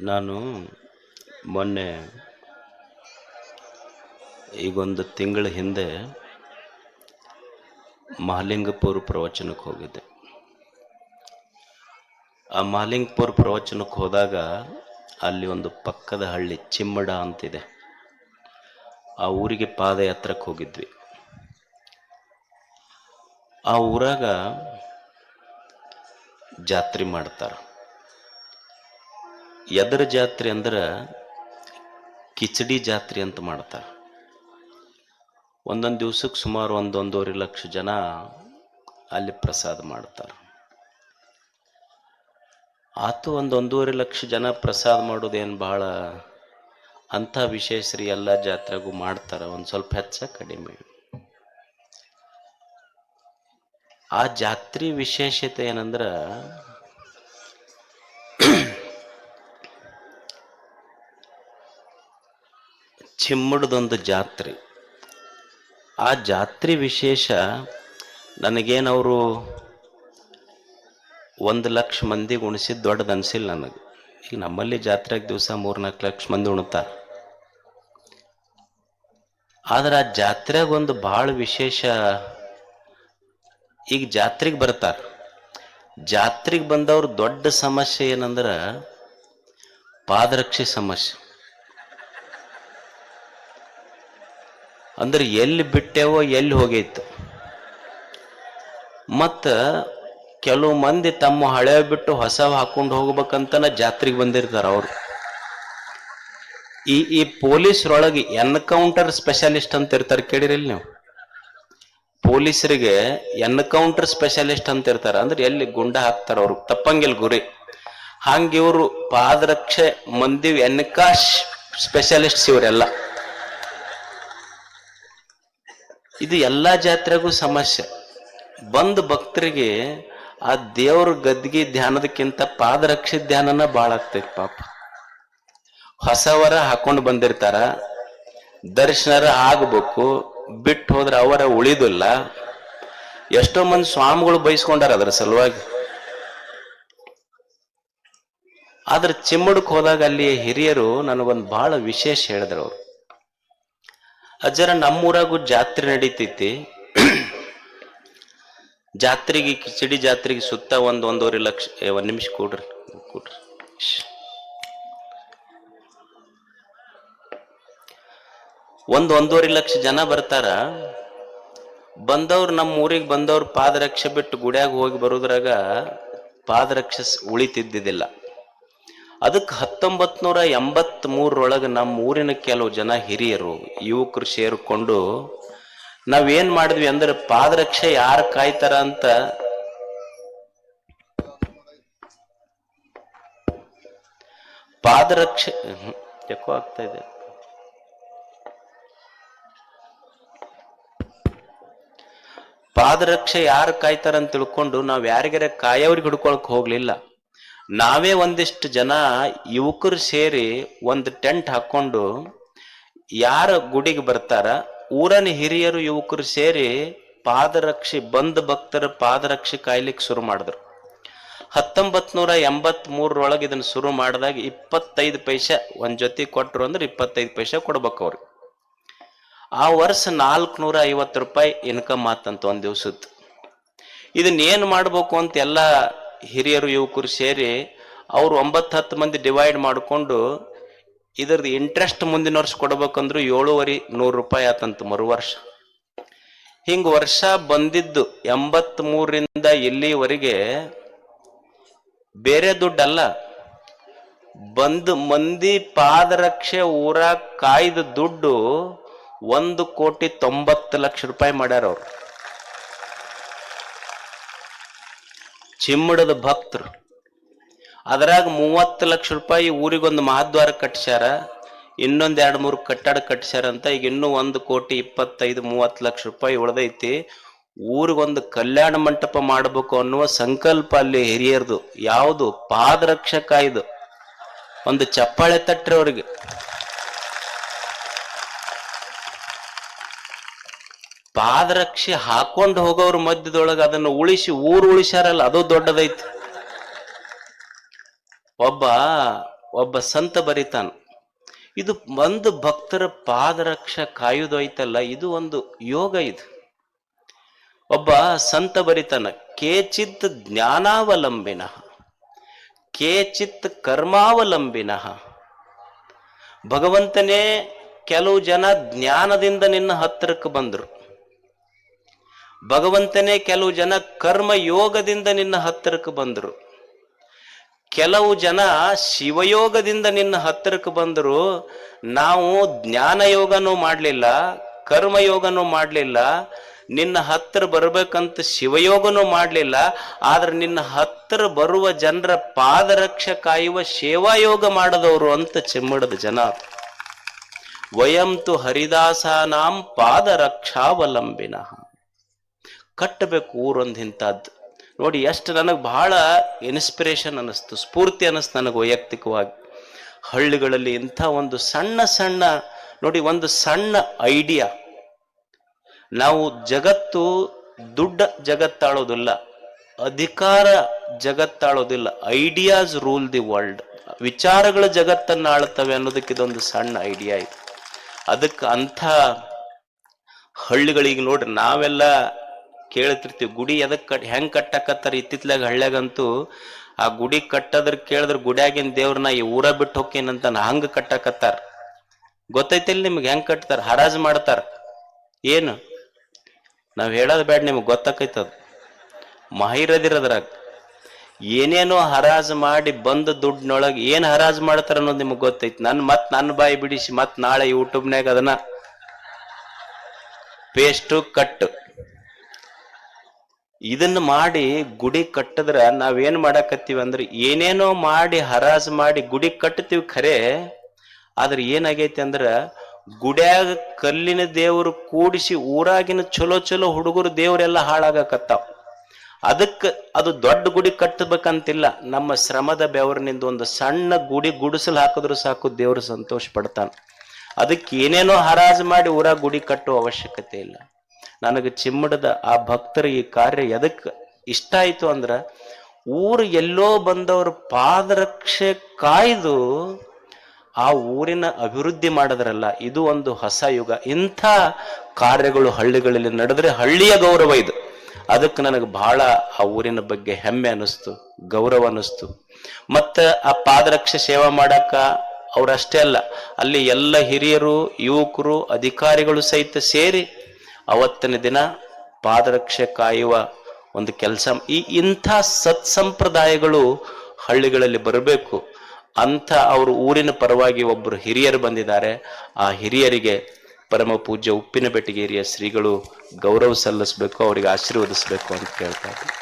ನಾನು ಮೊನ್ನೆ ಈಗೊಂದು ತಿಂಗಳ ಹಿಂದೆ ಮಹಾಲಿಂಗಪುರ ಪ್ರವಚನಕ್ಕೆ ಹೋಗಿದ್ದೆ. ಆ ಮಹಾಲಿಂಗಪುರ ಪ್ರವಚನಕ್ಕೆ ಹೋದಾಗ ಅಲ್ಲಿ ಒಂದು ಪಕ್ಕದ ಹಳ್ಳಿ ಚಿಮ್ಮಡ ಅಂತಿದೆ. ಆ ಊರಿಗೆ ಪಾದಯಾತ್ರಕ್ಕೆ ಹೋಗಿದ್ವಿ. ಆ ಊರಾಗ ಜಾತ್ರೆ ಮಾಡ್ತಾರೆ. ಎದರ ಜಾತ್ರೆ ಅಂದ್ರೆ ಕಿಚಡಿ ಜಾತ್ರೆ ಅಂತ ಮಾಡ್ತಾರೆ. ಒಂದೊಂದು ದಿವ್ಸಕ್ಕೆ ಸುಮಾರು 1-1.5 ಲಕ್ಷ ಜನ ಅಲ್ಲಿ ಪ್ರಸಾದ ಮಾಡ್ತಾರೆ. ಆತು 1-1.5 ಲಕ್ಷ ಜನ ಪ್ರಸಾದ ಮಾಡೋದೇನು ಭಾಳ ಅಂಥ ವಿಶೇಷರಿ, ಎಲ್ಲ ಜಾತ್ರೆಗೂ ಮಾಡ್ತಾರೆ, ಒಂದು ಸ್ವಲ್ಪ ಹೆಚ್ಚ ಕಡಿಮೆ. ಆ ಜಾತ್ರೆ ವಿಶೇಷತೆ ಏನಂದ್ರೆ ಚಿಮ್ಮಡದೊಂದು ಜಾತ್ರೆ. ಆ ಜಾತ್ರೆ ವಿಶೇಷ ನನಗೇನವರು 1 ಲಕ್ಷ ಮಂದಿಗೆ ಉಣಿಸಿದ್ದು ದೊಡ್ಡದು ಅನಿಸಿಲ್ಲ ನನಗೆ. ಈಗ ನಮ್ಮಲ್ಲಿ ಜಾತ್ರೆಗೆ ದಿವಸ 3-4 ಲಕ್ಷ ಮಂದಿ ಉಣ್ತಾರೆ. ಆದ್ರೆ ಆ ಜಾತ್ರೆಗೆ ಒಂದು ಭಾಳ ವಿಶೇಷ. ಈಗ ಜಾತ್ರೆಗೆ ಬರ್ತಾರೆ, ಜಾತ್ರೆಗೆ ಬಂದವ್ರ ದೊಡ್ಡ ಸಮಸ್ಯೆ ಏನಂದ್ರೆ ಪಾದರಕ್ಷೆ ಸಮಸ್ಯೆ. ಅಂದ್ರೆ ಎಲ್ಲಿ ಬಿಟ್ಟೇವೋ ಎಲ್ಲಿ ಹೋಗೈತು. ಮತ್ತು ಕೆಲವು ಮಂದಿ ತಮ್ಮ ಹಳೆ ಬಿಟ್ಟು ಹೊಸವು ಹಾಕೊಂಡು ಹೋಗ್ಬೇಕಂತನ ಜಾತ್ರೆಗೆ ಬಂದಿರ್ತಾರೆ ಅವರು. ಈ ಪೊಲೀಸರೊಳಗೆ ಎನ್ಕೌಂಟರ್ ಸ್ಪೆಷಲಿಸ್ಟ್ ಅಂತ ಇರ್ತಾರೆ, ಕೇಳಿರಿಲ್ಲ ನೀವು? ಪೊಲೀಸರಿಗೆ ಎನ್ಕೌಂಟರ್ ಸ್ಪೆಷಲಿಸ್ಟ್ ಅಂತ ಇರ್ತಾರೆ. ಅಂದ್ರೆ ಎಲ್ಲಿ ಗುಂಡ ಹಾಕ್ತಾರ ಅವ್ರು ತಪ್ಪಂಗಿಲ್ಲ ಗುರಿ. ಹಂಗೆ ಇವರು ಪಾದರಕ್ಷೆ ಮಂದಿ ಎನ್ಕಾಶ್ ಸ್ಪೆಷಲಿಸ್ಟ್ಸ್ ಇವರೆಲ್ಲ. ಇದು ಎಲ್ಲ ಜಾತ್ರೆಗೂ ಸಮಸ್ಯೆ. ಬಂದು ಭಕ್ತರಿಗೆ ಆ ದೇವ್ರ ಗದ್ಗಿ ಧ್ಯಾನದಕ್ಕಿಂತ ಪಾದರಕ್ಷೆ ಧ್ಯಾನನ ಭಾಳ ಆಗ್ತೈತಿ. ಪಾಪ ಹೊಸವರ ಹಾಕೊಂಡು ಬಂದಿರ್ತಾರ, ದರ್ಶನರ ಆಗ್ಬೇಕು, ಬಿಟ್ಟು ಹೋದ್ರೆ ಅವರ ಉಳಿದಿಲ್ಲ. ಎಷ್ಟೋ ಮಂದಿ ಸ್ವಾಮಿಗಳು ಬಯಸ್ಕೊಂಡಾರ ಅದರ ಸಲುವಾಗಿ. ಆದ್ರೆ ಚಿಮ್ಮಡಕ್ಕೆ ಹೋದಾಗ ಅಲ್ಲಿ ಹಿರಿಯರು ನನಗೊಂದು ಬಹಳ ವಿಶೇಷ ಹೇಳಿದ್ರು. ಅವರು ಅಜ್ಜರ ನಮ್ಮೂರಾಗೂ ಜಾತ್ರೆ ನಡೀತೈತಿ, ಜಾತ್ರೆಗೆ ಕಿಚಡಿ ಜಾತ್ರೆಗೆ ಸುತ್ತ 1-1.5 ಲಕ್ಷ. 1 ನಿಮಿಷ ಕೊಡ್ರಿ. 1-1.5 ಲಕ್ಷ ಜನ ಬರ್ತಾರ. ಬಂದವ್ರು ನಮ್ಮ ಊರಿಗೆ ಬಂದವ್ರು ಪಾದರಕ್ಷೆ ಬಿಟ್ಟು ಗುಡ್ಯಾಗ ಹೋಗಿ ಬರೋದ್ರಾಗ ಪಾದರಕ್ಷೆ ಉಳಿತಿದ್ದಿದ್ದಿಲ್ಲ. ಅದಕ್ಕೆ 1983 ನಮ್ಮ ಊರಿನ ಕೆಲವು ಜನ ಹಿರಿಯರು ಯುವಕರು ಸೇರಿಕೊಂಡು ನಾವೇನ್ ಮಾಡಿದ್ವಿ ಅಂದ್ರೆ ಪಾದರಕ್ಷೆ ಯಾರು ಕಾಯ್ತಾರ ಅಂತ ಪಾದರಕ್ಷೆ ಯಾಕೋ ಆಗ್ತಾ ಇದೆ. ಪಾದರಕ್ಷೆ ಯಾರು ಕಾಯ್ತಾರ ಅಂತ ತಿಳ್ಕೊಂಡು ನಾವ್ ಯಾರಿಗಾರ ಕಾಯೋರಿಗೆ ಹಿಡ್ಕೊಳಕ್ ಹೋಗ್ಲಿಲ್ಲ. ನಾವೇ ಒಂದಿಷ್ಟು ಜನ ಯುವಕರು ಸೇರಿ ಒಂದು ಟೆಂಟ್ ಹಾಕೊಂಡು ಯಾರ ಗುಡಿಗೆ ಬರ್ತಾರ ಊರನ ಹಿರಿಯರು ಯುವಕರು ಸೇರಿ ಪಾದರಕ್ಷೆ ಬಂದ ಭಕ್ತರ ಪಾದರಕ್ಷೆ ಕಾಯ್ಲಿಕ್ಕೆ ಶುರು ಮಾಡಿದ್ರು. 1983 ಇದನ್ನ ಶುರು ಮಾಡಿದಾಗ 25 ಪೈಸೆ ಒಂದ್ ಜೊತೆ ಕೊಟ್ರು ಅಂದ್ರೆ 25 ಪೈಸೆ ಕೊಡ್ಬೇಕು ಅವ್ರಿಗೆ. ಆ ವರ್ಷ 450 ರೂಪಾಯಿ ಇನ್ಕಮ್ ಆತಂತ ಒಂದ್ ದಿವ್ಸದ್ದು. ಇದನ್ನ ಏನ್ ಮಾಡ್ಬೇಕು ಅಂತ ಎಲ್ಲ ಹಿರಿಯರು ಯುವಕರು ಸೇರಿ ಅವ್ರು 9-10 ಮಂದಿ ಡಿವೈಡ್ ಮಾಡಿಕೊಂಡು ಇದ್ರದ್ದು ಇಂಟ್ರೆಸ್ಟ್ ಮುಂದಿನ ವರ್ಷ ಕೊಡ್ಬೇಕಂದ್ರು 7,500 ರೂಪಾಯಿ ಆತಂತ ಮರು ವರ್ಷ. ಹಿಂಗ ವರ್ಷ ಬಂದಿದ್ದು 83ರಿಂದ ಇಲ್ಲಿವರೆಗೆ ಬೇರೆ ದುಡ್ಡಲ್ಲ, ಬಂದು ಮಂದಿ ಪಾದರಕ್ಷೆ ಊರಾಗ ಕಾಯ್ದ ದುಡ್ಡು 1,90 ಲಕ್ಷ ರೂಪಾಯಿ ಮಾಡ್ಯಾರ ಅವ್ರು. ಚಿಮ್ಮಡದ ಭಕ್ತರು ಅದ್ರಾಗ 30 ಲಕ್ಷ ರೂಪಾಯಿ ಊರಿಗೊಂದು ಮಹಾದ್ವಾರ ಕಟ್ಸ್ಯಾರ, ಇನ್ನೊಂದ್ 2-3 ಕಟ್ಟಡ ಕಟ್ಸ್ಯಾರ ಅಂತ. ಈಗ ಇನ್ನೂ 1,25-30 ಲಕ್ಷ ರೂಪಾಯಿ ಉಳ್ದೈತಿ. ಊರಿಗೊಂದು ಕಲ್ಯಾಣ ಮಂಟಪ ಮಾಡಬೇಕು ಅನ್ನುವ ಸಂಕಲ್ಪ ಅಲ್ಲಿ ಹಿರಿಯರ್ದು. ಯಾವುದು? ಪಾದರಕ್ಷೆ ಕಾಯ್ದು. ಒಂದು ಚಪ್ಪಾಳೆ ತಟ್ರಿ ಅವ್ರಿಗೆ. ಪಾದರಕ್ಷೆ ಹಾಕೊಂಡು ಹೋಗೋವ್ರ ಮಧ್ಯದೊಳಗೆ ಅದನ್ನು ಉಳಿಸಿ ಊರು ಉಳಿಸ್ಯಾರಲ್ಲ, ಅದು ದೊಡ್ಡದೈತಿ. ಒಬ್ಬ ಒಬ್ಬ ಸಂತ ಬರಿತಾನ, ಇದು ಒಂದು ಭಕ್ತರ ಪಾದರಕ್ಷ ಕಾಯುವುದು ಐತಲ್ಲ, ಇದು ಒಂದು ಯೋಗ. ಇದು ಒಬ್ಬ ಸಂತ ಬರಿತಾನ, ಕೇಚಿತ್ ಜ್ಞಾನಾವಲಂಬಿನ ಕೇಚಿತ್ ಕರ್ಮಾವಲಂಬಿನ. ಭಗವಂತನೇ ಕೆಲವು ಜನ ಜ್ಞಾನದಿಂದ ನಿನ್ನ ಹತ್ತಿರಕ್ಕೆ ಬಂದರು, ಭಗವಂತನೇ ಕೆಲವು ಜನ ಕರ್ಮ ಯೋಗದಿಂದ ನಿನ್ನ ಹತ್ತಿರಕ್ಕೆ ಬಂದರು, ಕೆಲವು ಜನ ಶಿವಯೋಗದಿಂದ ನಿನ್ನ ಹತ್ತಿರಕ್ಕೆ ಬಂದರು. ನಾವು ಜ್ಞಾನ ಯೋಗನೂ ಮಾಡಲಿಲ್ಲ, ಕರ್ಮಯೋಗನೂ ಮಾಡಲಿಲ್ಲ, ನಿನ್ನ ಹತ್ತಿರ ಬರ್ಬೇಕಂತ ಶಿವಯೋಗನೂ ಮಾಡಲಿಲ್ಲ, ಆದ್ರೆ ನಿನ್ನ ಹತ್ತಿರ ಬರುವ ಜನರ ಪಾದರಕ್ಷ ಕಾಯುವ ಸೇವಾಯೋಗ ಮಾಡದವರು ಅಂತ ಚಿಮ್ಮಡದ ಜನ. ವಯಂತು ಹರಿದಾಸಾನಾಂ ಪಾದರಕ್ಷಾವಲಂಬಿನ. ಕಟ್ಟಬೇಕು ಊರೊಂದು ಇಂಥದ್ದು. ನೋಡಿ ಎಷ್ಟು ನನಗೆ ಬಹಳ ಇನ್ಸ್ಪಿರೇಷನ್ ಅನ್ನಿಸ್ತು, ಸ್ಫೂರ್ತಿ ಅನ್ನಿಸ್ತು ನನಗೆ ವೈಯಕ್ತಿಕವಾಗಿ. ಹಳ್ಳಿಗಳಲ್ಲಿ ಇಂಥ ಒಂದು ಸಣ್ಣ ಸಣ್ಣ ನೋಡಿ, ಒಂದು ಸಣ್ಣ ಐಡಿಯಾ. ನಾವು ಜಗತ್ತು ದುಡ್ಡ ಜಗತ್ತಾಳೋದಿಲ್ಲ, ಅಧಿಕಾರ ಜಗತ್ತಾಳೋದಿಲ್ಲ, ಐಡಿಯಾಸ್ ರೂಲ್ ದಿ ವರ್ಲ್ಡ್. ವಿಚಾರಗಳ ಜಗತ್ತನ್ನು ಆಳ್ತವೆ ಅನ್ನೋದಕ್ಕೆ ಇದೊಂದು ಸಣ್ಣ ಐಡಿಯಾ ಇದೆ. ಅದಕ್ಕೆ ಅಂಥ ಹಳ್ಳಿಗಳಿಗೆ ನೋಡ್ರಿ, ನಾವೆಲ್ಲ ಕೇಳ್ತಿರ್ತೀವಿ ಗುಡಿ ಎದಕ್ಕೆ ಹೆಂಗ್ ಕಟ್ಟಕತ್ತಾರ. ಇತ್ತಿತ್ಲಾಗ ಹಳ್ಳ್ಯಾಗಂತೂ ಆ ಗುಡಿ ಕಟ್ಟದ್ರ ಕೇಳಿದ್ರ ಗುಡಿಯಾಗಿನ ದೇವ್ರನ್ನ ಈ ಊರ ಬಿಟ್ಟು ಹೋಗ್ಕೇನಂತ ಹಂಗ ಕಟ್ಟಕತ್ತಾರ. ಗೊತ್ತೈತಿಲ್ಲ ನಿಮ್ಗೆ ಹೆಂಗ್ ಕಟ್ತಾರ? ಹರಾಜ್ ಮಾಡ್ತಾರ. ಏನು ನಾವ್ ಹೇಳೋದು ಬೇಡ, ನಿಮ್ಗೆ ಗೊತ್ತಾಕೈತದ. ಮಾಹಿರದಿರದ್ರಾಗ ಏನೇನೋ ಹರಾಜು ಮಾಡಿ ಬಂದ ದುಡ್ಡಿನೊಳಗೆ ಏನ್ ಹರಾಜು ಮಾಡ್ತಾರ ಅನ್ನೋದು ನಿಮ್ಗೆ ಗೊತ್ತೈತಿ. ನನ್ನ ಬಾಯಿ ಬಿಡಿಸಿ ಮತ್ ನಾಳೆ ಯೂಟ್ಯೂಬ್ನಾಗ ಅದನ್ನ ಪೇಸ್ಟು ಕಟ್ಟು ಇದನ್ನ ಮಾಡಿ ಗುಡಿ ಕಟ್ಟಿದ್ರ ನಾವೇನ್ ಮಾಡಾಕತ್ತೀವಿ ಅಂದ್ರೆ ಏನೇನೋ ಮಾಡಿ ಹರಾಜು ಮಾಡಿ ಗುಡಿ ಕಟ್ಟತೀವಿ ಖರೆ. ಆದ್ರೆ ಏನಾಗೈತಿ ಅಂದ್ರ ಗುಡ್ಯಾಗ ಕಲ್ಲಿನ ದೇವರು ಕೂಡಿಸಿ ಊರಾಗಿನ ಚಲೋ ಚಲೋ ಹುಡುಗರು ದೇವರೆಲ್ಲ ಹಾಳಾಗಕತ್ತಾವ. ಅದಕ್ಕೆ ಅದು ದೊಡ್ಡ ಗುಡಿ ಕಟ್ಟಬೇಕಂತಿಲ್ಲ, ನಮ್ಮ ಶ್ರಮದ ಬೆವರಿನಿಂದ ಒಂದು ಸಣ್ಣ ಗುಡಿ ಗುಡಿಸಲು ಹಾಕಿದ್ರು ಸಾಕು, ದೇವರು ಸಂತೋಷ ಪಡ್ತಾನ. ಅದಕ್ಕೆ ಏನೇನೋ ಹರಾಜು ಮಾಡಿ ಊರಾಗ ಗುಡಿ ಕಟ್ಟುವ ಅವಶ್ಯಕತೆ ಇಲ್ಲ. ನನಗೆ ಚಿಮ್ಮಡದ ಆ ಭಕ್ತರ ಈ ಕಾರ್ಯ ಎದಕ್ಕೆ ಇಷ್ಟ ಆಯ್ತು ಅಂದ್ರ, ಊರು ಎಲ್ಲೋ ಬಂದವರು ಪಾದರಕ್ಷೆ ಕಾಯ್ದು ಆ ಊರಿನ ಅಭಿವೃದ್ಧಿ ಮಾಡಿದ್ರಲ್ಲ, ಇದು ಒಂದು ಹೊಸ ಯುಗ. ಇಂಥ ಕಾರ್ಯಗಳು ಹಳ್ಳಿಗಳಲ್ಲಿ ನಡೆದ್ರೆ ಹಳ್ಳಿಯ ಗೌರವ ಇದು. ಅದಕ್ಕೆ ನನಗೆ ಬಹಳ ಆ ಊರಿನ ಬಗ್ಗೆ ಹೆಮ್ಮೆ ಅನಿಸ್ತು, ಗೌರವ ಅನಿಸ್ತು. ಮತ್ತು ಆ ಪಾದರಕ್ಷೆ ಸೇವಾ ಮಾಡಕ್ಕ ಅವರಷ್ಟೇ ಅಲ್ಲ, ಅಲ್ಲಿ ಎಲ್ಲ ಹಿರಿಯರು, ಯುವಕರು, ಅಧಿಕಾರಿಗಳು ಸಹಿತ ಸೇರಿ ಅವತ್ತಿನ ದಿನ ಪಾದರಕ್ಷೆ ಕಾಯುವ ಒಂದು ಕೆಲಸ. ಇಂಥ ಸತ್ಸಂಪ್ರದಾಯಗಳು ಹಳ್ಳಿಗಳಲ್ಲಿ ಬರಬೇಕು ಅಂತ ಅವರು ಊರಿನ ಪರವಾಗಿ ಒಬ್ಬರು ಹಿರಿಯರು ಬಂದಿದ್ದಾರೆ. ಆ ಹಿರಿಯರಿಗೆ ಪರಮ ಪೂಜ್ಯ ಉಪ್ಪಿನಬೆಟಗೇರಿಯ ಶ್ರೀಗಳು ಗೌರವ ಸಲ್ಲಿಸಬೇಕು, ಅವರಿಗೆ ಆಶೀರ್ವದಿಸಬೇಕು ಅಂತ ಕೇಳ್ತಾ ಇದ್ದೀನಿ.